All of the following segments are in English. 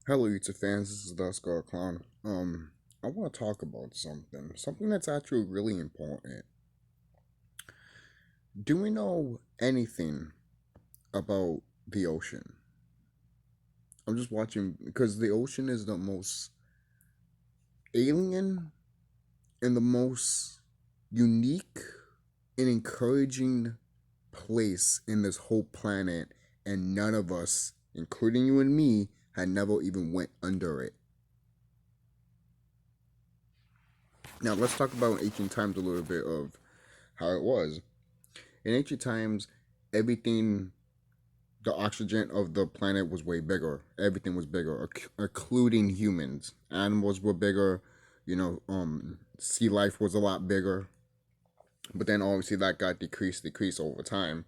Hello, YouTube fans. This is TheSkullKlown. I want to talk about something that's actually really important. Do we know anything about the ocean? I'm just watching because the ocean is the most alien and the most unique and encouraging place in this whole planet, and none of us, including you and me, had never even went under it. Now let's talk about ancient times a little bit of how it was. In ancient times, everything, the oxygen of the planet was way bigger. Everything was bigger, including humans. Animals were bigger. Sea life was a lot bigger. But then obviously that got decreased over time.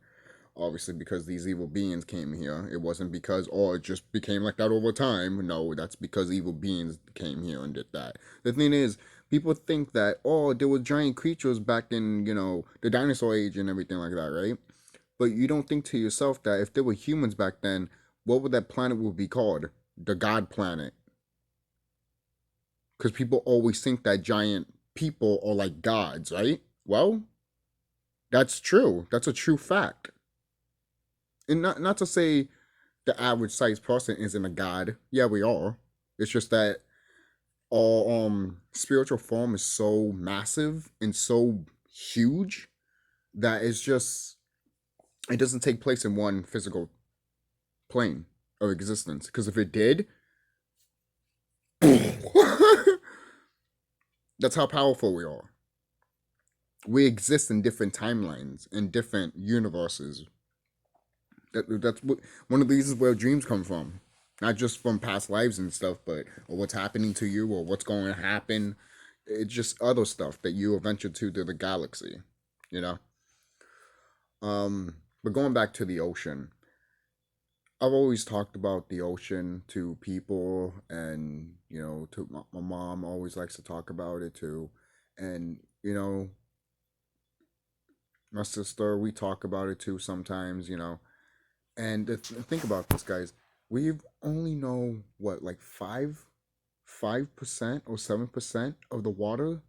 Obviously, because these evil beings came here. It wasn't because, oh, it just became like that over time. No, that's because evil beings came here and did that. The thing is, people think that, oh, there were giant creatures back in, the dinosaur age and everything like that, right? But you don't think to yourself that if there were humans back then, what would that planet would be called? The God planet. Because people always think that giant people are like gods, right? Well, that's true. That's a true fact. And not to say the average sized person isn't a god. Yeah, we are. It's just that our spiritual form is so massive and so huge that it doesn't take place in one physical plane of existence. Because if it did, that's how powerful we are. We exist in different timelines, in different universes. That's what one of these is where dreams come from, not just from past lives and stuff, but or what's happening to you or what's going to happen. It's just other stuff that you venture to the galaxy, you know. But going back to the ocean, I've always talked about the ocean to people, and to my mom always likes to talk about it too, and my sister, we talk about it too sometimes, And think about this, guys. We've only know what, like 5% or 7% of the water.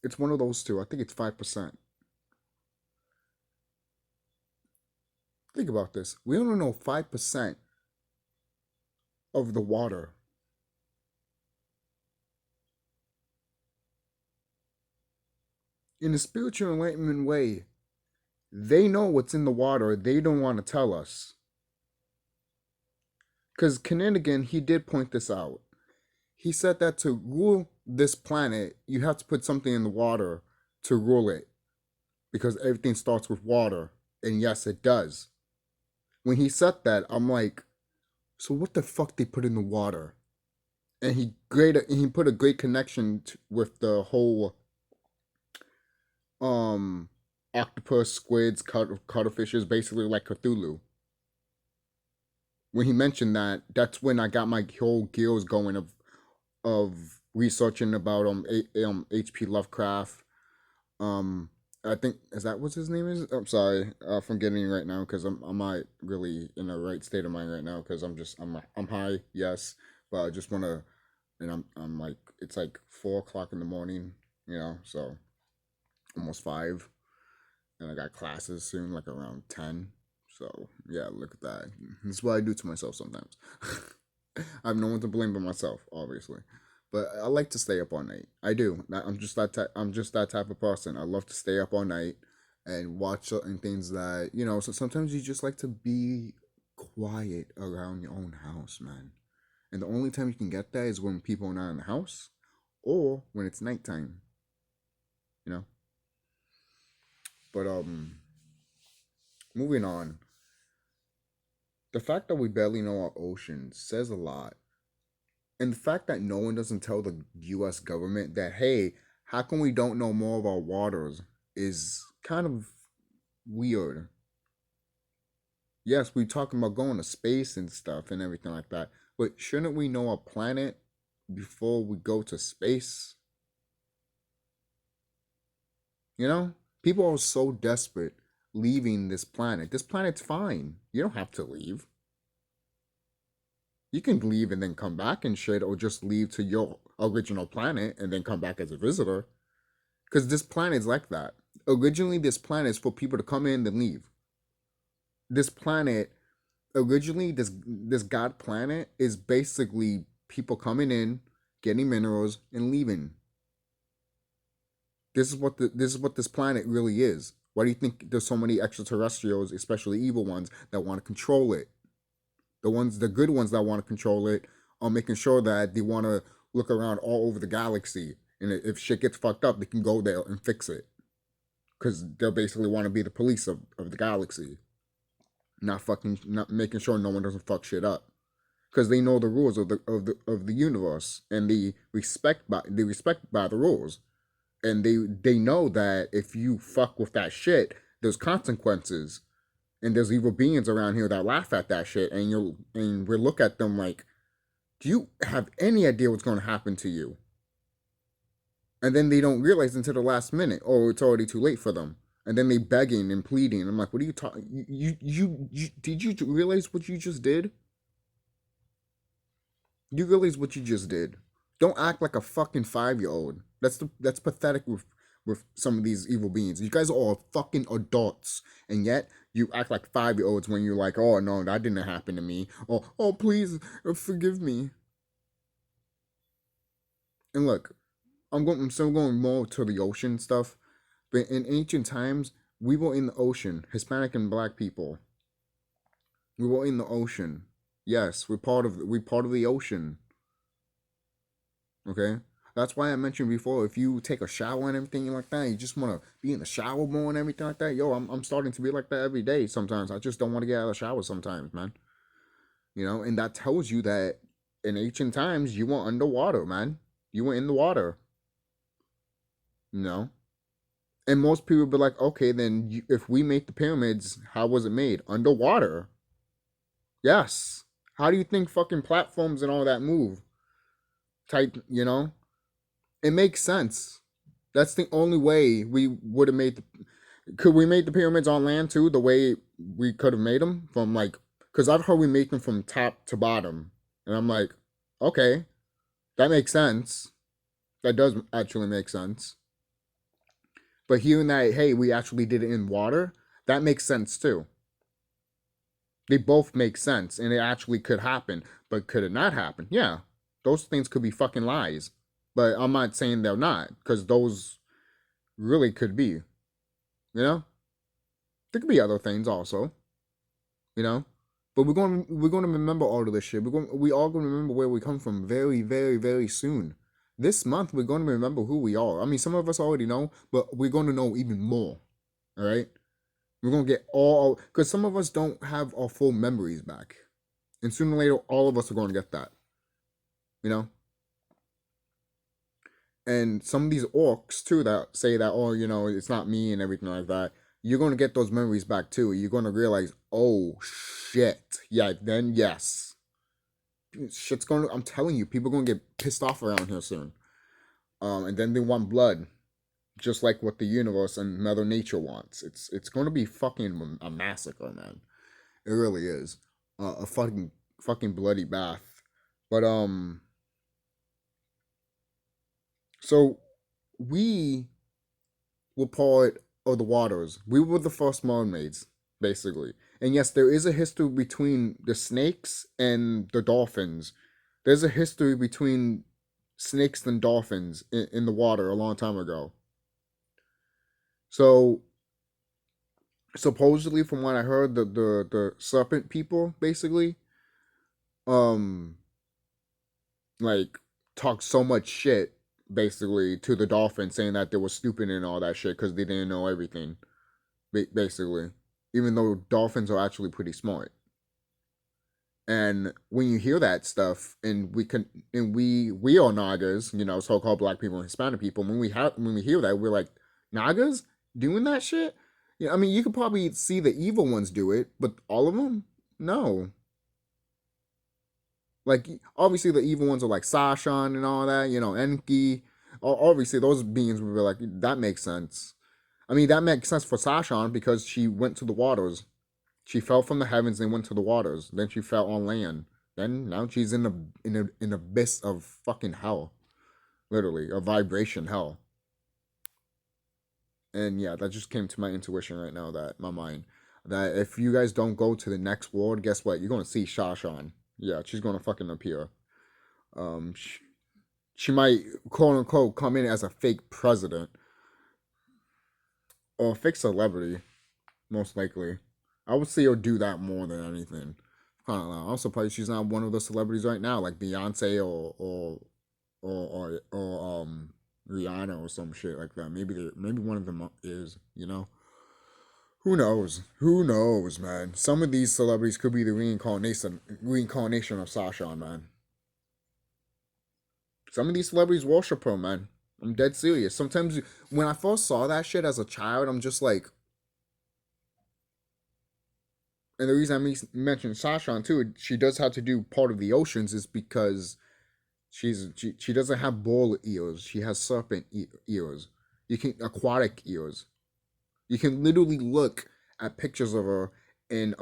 It's one of those two. I think it's 5%. Think about this. We only know 5% of the water. In the spiritual enlightenment way, they know what's in the water. They don't want to tell us. Because Kanigan, he did point this out. He said that to rule this planet, you have to put something in the water to rule it. Because everything starts with water. And yes, it does. When he said that, I'm like, so what the fuck they put in the water? And he put a great connection with the whole um octopus, squids, cuttlefish basically like Cthulhu. When he mentioned that, that's when I got my whole gears going of researching about H.P. Lovecraft. Um, I think is that what his name is. I'm sorry, from getting right now because I'm not really in the right state of mind right now because I'm high, yes, but I just want to, and I'm like it's like 4 o'clock in the morning, so almost 5, and I got classes soon, like around 10. So yeah, look at that. That's what I do to myself sometimes. I have no one to blame but myself, obviously. But I like to stay up all night. I do. I'm just that type of person. I love to stay up all night and watch certain things that So sometimes you just like to be quiet around your own house, man. And the only time you can get that is when people are not in the house, or when it's nighttime. You know. But moving on. The fact that we barely know our oceans says a lot. And the fact that no one doesn't tell the US government that, hey, how come we don't know more of our waters is kind of weird. Yes, we talking about going to space and stuff and everything like that, but shouldn't we know our planet before we go to space? People are so desperate leaving this planet. This planet's fine. You don't have to leave. You can leave and then come back and shit, or just leave to your original planet and then come back as a visitor. Because this planet's like that. Originally, this planet is for people to come in and leave. This planet, originally, this god planet is basically people coming in, getting minerals, and leaving. This is what this planet really is. Why do you think there's so many extraterrestrials, especially evil ones, that want to control it? The good ones that want to control it are making sure that they want to look around all over the galaxy, and if shit gets fucked up, they can go there and fix it, because they'll basically want to be the police of the galaxy, not making sure no one doesn't fuck shit up, because they know the rules of the universe, and they respect by the rules, and they know that if you fuck with that shit, there's consequences, and there's evil beings around here that laugh at that shit, and we look at them like, do you have any idea what's going to happen to you? And then they don't realize until the last minute, oh, it's already too late for them, and then they begging and pleading. I'm like, what are you talking? You did you realize what you just did? You realize what you just did? Don't act like a fucking 5-year-old. That's pathetic with some of these evil beings. You guys are all fucking adults, and yet you act like 5-year-olds when you're like, oh no, that didn't happen to me. Or oh please forgive me. And look, I'm still going more to the ocean stuff, but in ancient times we were in the ocean, Hispanic and Black people. We were in the ocean. Yes, we're part of the ocean. Okay? That's why I mentioned before, if you take a shower and everything like that, you just want to be in the shower more and everything like that. Yo, I'm starting to be like that every day sometimes. I just don't want to get out of the shower sometimes, man. You know, and that tells you that in ancient times, you were underwater, man. You were in the water, you know? And most people be like, okay, then if we make the pyramids, how was it made? Underwater. Yes. How do you think fucking platforms and all that move? Type, you know? It makes sense. That's the only way we would have made the. Could we make the pyramids on land too? The way we could have made them from like, because I've heard we make them from top to bottom, and I'm like, okay, that makes sense. That does actually make sense. But hearing that, hey, we actually did it in water, that makes sense too. They both make sense, and it actually could happen. But could it not happen? Yeah, those things could be fucking lies. But I'm not saying they're not, because those really could be. You know, there could be other things also. You know, but we're going to remember all of this shit. We all going to remember where we come from very, very, very soon. This month we're going to remember who we are. I mean, some of us already know, but we're going to know even more. All right, we're going to get all, because some of us don't have our full memories back, and sooner or later all of us are going to get that. You know. And some of these orcs too that say that, oh, you know, it's not me and everything like that, you're going to get those memories back too. You're going to realize, oh shit, yeah, then yes, shit's going to, I'm telling you, people are going to get pissed off around here soon. And then they want blood, just like what the universe and Mother Nature wants. It's going to be fucking a massacre, man. It really is. A fucking bloody bath. But so we were part of the waters. We were the first mermaids, basically. And yes, there is a history between the snakes and the dolphins. There's a history between snakes and dolphins in the water a long time ago. So supposedly, from what I heard, the serpent people basically um like talk so much shit basically to the dolphins, saying that they were stupid and all that shit because they didn't know everything, basically, even though dolphins are actually pretty smart. And when you hear that stuff, and we are Nagas, you know, so-called Black people and Hispanic people, when we hear that, we're like, Nagas doing that shit. Yeah, I mean, you could probably see the evil ones do it, but all of them, no. Like, obviously the evil ones are like Sashan and all that, you know, Enki. Obviously those beings would be like, that makes sense. I mean, that makes sense for Sashan because she went to the waters. She fell from the heavens and went to the waters. Then she fell on land, Then now she's in an abyss of fucking hell, literally a vibration hell. And yeah, that just came to my intuition right now, that my mind, that if you guys don't go to the next world, guess what? You're gonna see Shashan. Yeah, she's gonna fucking appear. Um, she might quote unquote come in as a fake president or a fake celebrity, most likely. I would see her do that more than anything. I'm surprised she's not one of the celebrities right now, like Beyonce or Rihanna or some shit like that. Maybe one of them is, you know. Who knows? Who knows, man? Some of these celebrities could be the reincarnation of Sasha, man. Some of these celebrities worship her, man. I'm dead serious. Sometimes when I first saw that shit as a child, I'm just like, and the reason I mentioned Sasha too, she does have to do part of the oceans, is because she doesn't have bull ears. She has serpent ears. You can aquatic ears. You can literally look at pictures of her in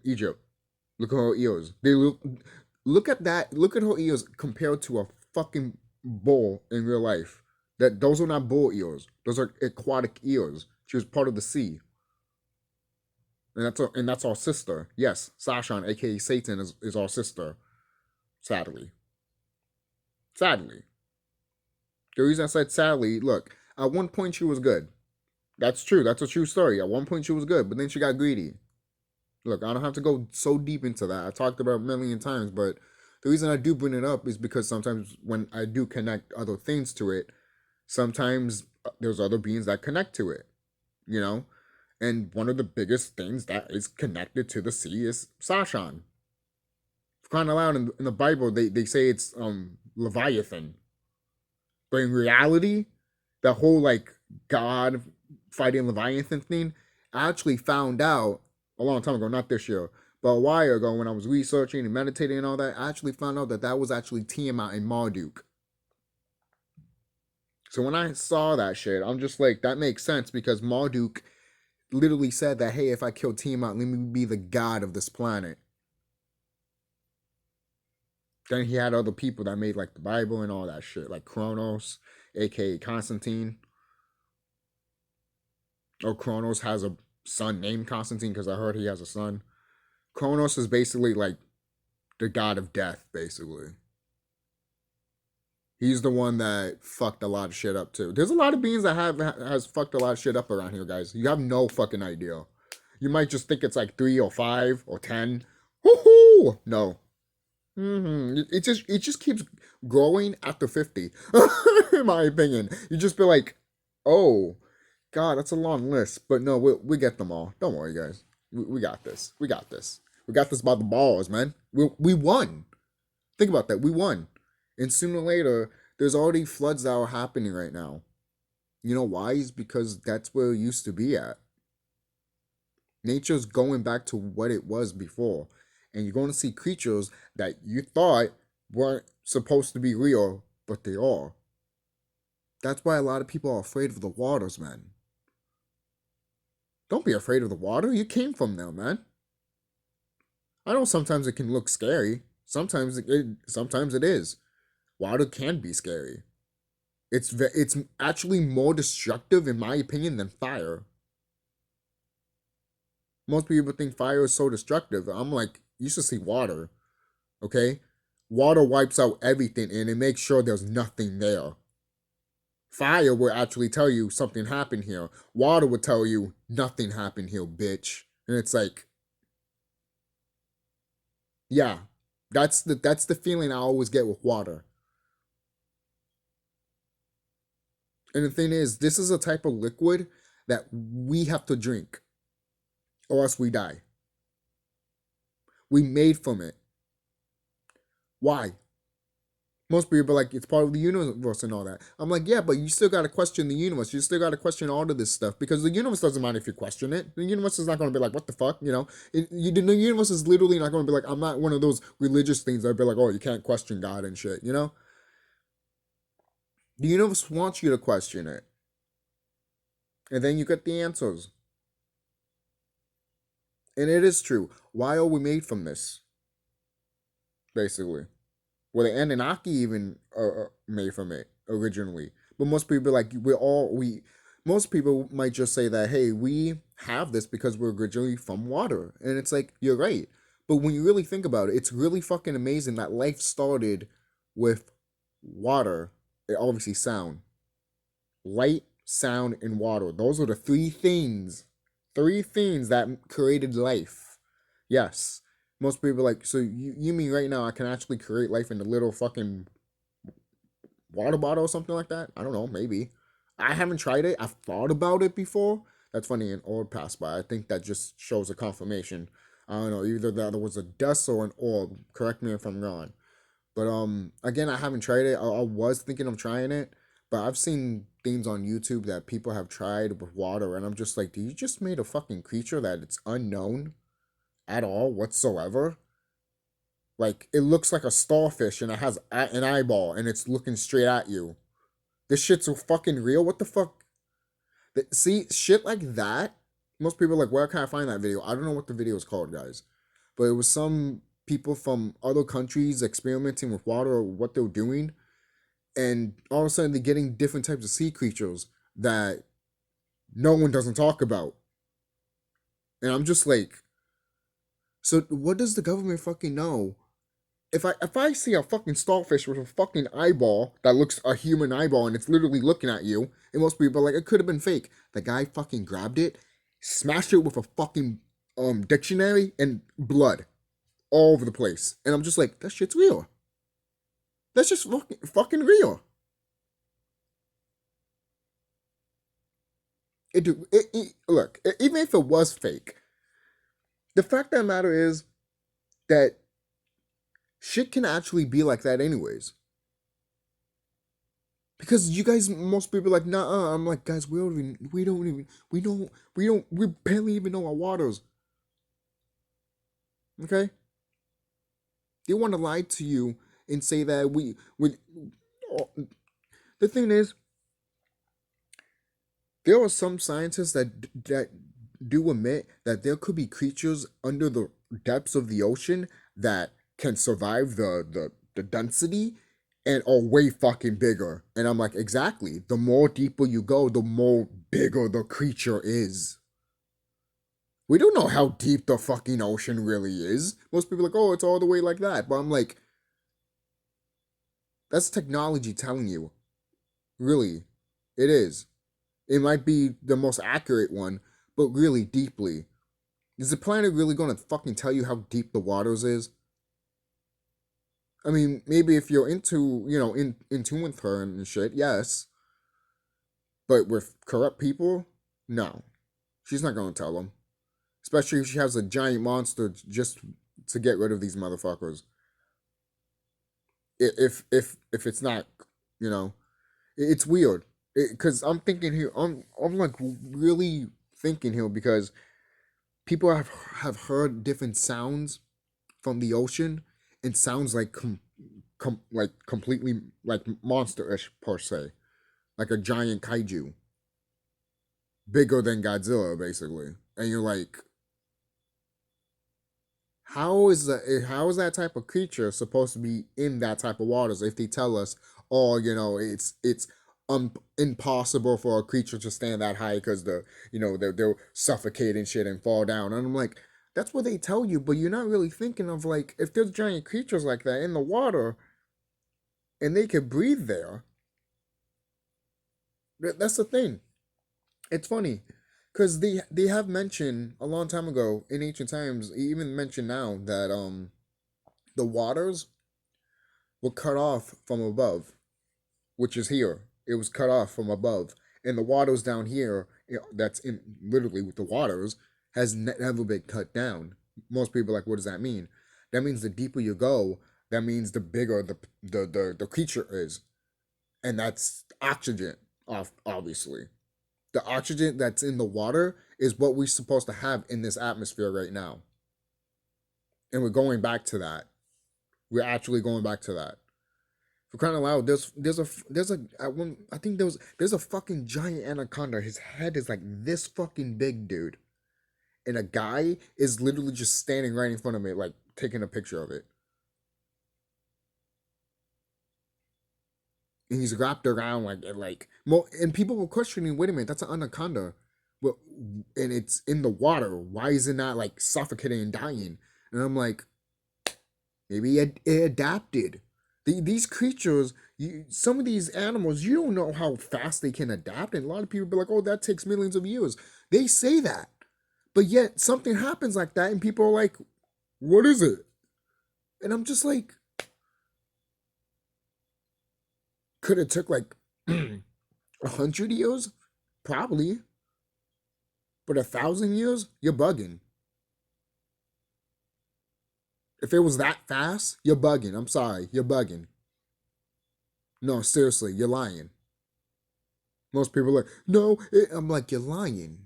Egypt. Look at her ears. Look at that. Look at her ears compared to a fucking bull in real life. Those are not bull ears. Those are aquatic ears. She was part of the sea. And that's our sister. Yes, Sashan, aka Satan, is our sister. Sadly. Sadly. The reason I said sadly, look, at one point she was good. That's true. That's a true story. At one point she was good, but then she got greedy. Look, I don't have to go so deep into that. I talked about it a million times, but the reason I do bring it up is because sometimes when I do connect other things to it, sometimes there's other beings that connect to it, you know? And one of the biggest things that is connected to the sea is Sashan. For crying out loud, in the Bible, they say it's Leviathan. But in reality, the whole like God fighting Leviathan thing, I actually found out a long time ago, not this year, but a while ago when I was researching and meditating and all that, I actually found out that was actually Tiamat and Marduk. So when I saw that shit, I'm just like, that makes sense, because Marduk literally said that, hey, if I kill Tiamat, let me be the god of this planet. Then he had other people that made like the Bible and all that shit, like Kronos, aka Constantine. Or Kronos has a son named Constantine, because I heard he has a son. Kronos is basically like the god of death, basically. He's the one that fucked a lot of shit up too. There's a lot of beings that has fucked a lot of shit up around here, guys. You have no fucking idea. You might just think it's like 3 or 5 or 10. Woohoo! No. It just keeps growing after 50. In my opinion. You just be like, oh, God, that's a long list. But no, we get them all. Don't worry, guys. We got this. We got this. We got this by the balls, man. We won. Think about that. We won. And sooner or later, there's already floods that are happening right now. You know why? It's because that's where it used to be at. Nature's going back to what it was before. And you're going to see creatures that you thought weren't supposed to be real, but they are. That's why a lot of people are afraid of the waters, man. Don't be afraid of the water. You came from there, man. I know sometimes it can look scary. Sometimes it is. Water can be scary. It's actually more destructive, in my opinion, than fire. Most people think fire is so destructive. I'm like, you should see water. Okay? Water wipes out everything and it makes sure there's nothing there. Fire will actually tell you something happened here. Water will tell you nothing happened here, bitch. And it's like, yeah, that's the feeling I always get with water. And the thing is, this is a type of liquid that we have to drink, or else we die. We made from it. Why? Most people are like, it's part of the universe and all that. I'm like, yeah, but you still got to question the universe. You still got to question all of this stuff, because the universe doesn't mind if you question it. The universe is not going to be like, what the fuck, you know? The universe is literally not going to be like, I'm not one of those religious things that be like, oh, you can't question God and shit, you know? The universe wants you to question it. And then you get the answers. And it is true. Why are we made from this? basically. Well, the Anunnaki even made from it originally. But most people like most people might just say that, hey, we have this because we're originally from water. And it's like, you're right. But when you really think about it, it's really fucking amazing that life started with water, obviously sound, light, sound, and water. Those are the three things that created life. Yes. Most people are like, so you mean right now I can actually create life in a little fucking water bottle or something like that? I don't know, maybe. I haven't tried it. I've thought about it before. That's funny, an orb passed by. I think that just shows a confirmation. I don't know, either that there was a dust or an orb. Correct me if I'm wrong. But again, I haven't tried it. I was thinking of trying it, but I've seen things on YouTube that people have tried with water, and I'm just like, do you just made a fucking creature that it's unknown at all whatsoever? Like, it looks like a starfish and it has an eyeball and it's looking straight at you. This shit's so fucking real. What the fuck? See, shit like that. Most people are like, where can I find that video? I don't know what the video is called, guys. But it was some people from other countries experimenting with water or what they were doing. And all of a sudden, they're getting different types of sea creatures that no one doesn't talk about. And I'm just like, so what does the government fucking know? If I see a fucking starfish with a fucking eyeball that looks a human eyeball and it's literally looking at you, and most people are like, it could have been fake. The guy fucking grabbed it, smashed it with a fucking dictionary, and blood all over the place. And I'm just like, that shit's real. That's just fucking real. Look, even if it was fake, the fact of the matter is that shit can actually be like that anyways. Because you guys, most people are like, nah. I'm like, guys, we barely even know our waters. Okay, they want to lie to you and say that we. The thing is, there are some scientists that do admit that there could be creatures under the depths of the ocean that can survive the density and are way fucking bigger. And I'm like, exactly. The more deeper you go, the more bigger the creature is. We don't know how deep the fucking ocean really is. Most people are like, oh, it's all the way like that. But I'm like, that's technology telling you. Really, it is. It might be the most accurate one, but really deeply. Is the planet really going to fucking tell you how deep the waters is? I mean, maybe if you're into, in tune with her and shit, yes. But with corrupt people, no. She's not going to tell them. Especially if she has a giant monster just to get rid of these motherfuckers. If it's not, it's weird. Because I'm thinking here, I'm like really thinking here because people have heard different sounds from the ocean and sounds like like completely like monster-ish per se, like a giant kaiju, bigger than Godzilla basically, and you're like, how is that type of creature supposed to be in that type of waters if they tell us, oh, it's impossible for a creature to stand that high because they'll suffocate and shit and fall down. And I'm like, that's what they tell you, but you're not really thinking of, like, if there's giant creatures like that in the water and they can breathe there. That's the thing. It's funny because they have mentioned a long time ago in ancient times, even mentioned now that the waters were cut off from above, which is here. It was cut off from above, and the waters down here, that's in literally with the waters, has never been cut down. Most people are like, what does that mean? That means the deeper you go, that means the bigger the creature is, and that's oxygen, obviously. The oxygen that's in the water is what we're supposed to have in this atmosphere right now. And we're going back to that. We're actually going back to that. For crying out loud, I think there's a fucking giant anaconda. His head is like this fucking big, dude. And a guy is literally just standing right in front of it, like taking a picture of it. and he's wrapped around and people were questioning, wait a minute, that's an anaconda, but and it's in the water. Why is it not like suffocating and dying? And I'm like, maybe it adapted. These creatures, some of these animals, you don't know how fast they can adapt, and a lot of people be like, oh, that takes millions of years. They say that, but yet something happens like that, and people are like, what is it? And I'm just like, could it took like 100 years? Probably. But 1,000 years? You're bugging. If it was that fast, you're bugging. I'm sorry. You're bugging. No, seriously, you're lying. Most people are like, no. I'm like, you're lying.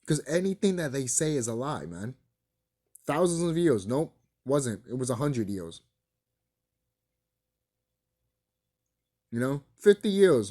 Because anything that they say is a lie, man. Thousands of years. Nope. Wasn't. It was 100 years. 50 years.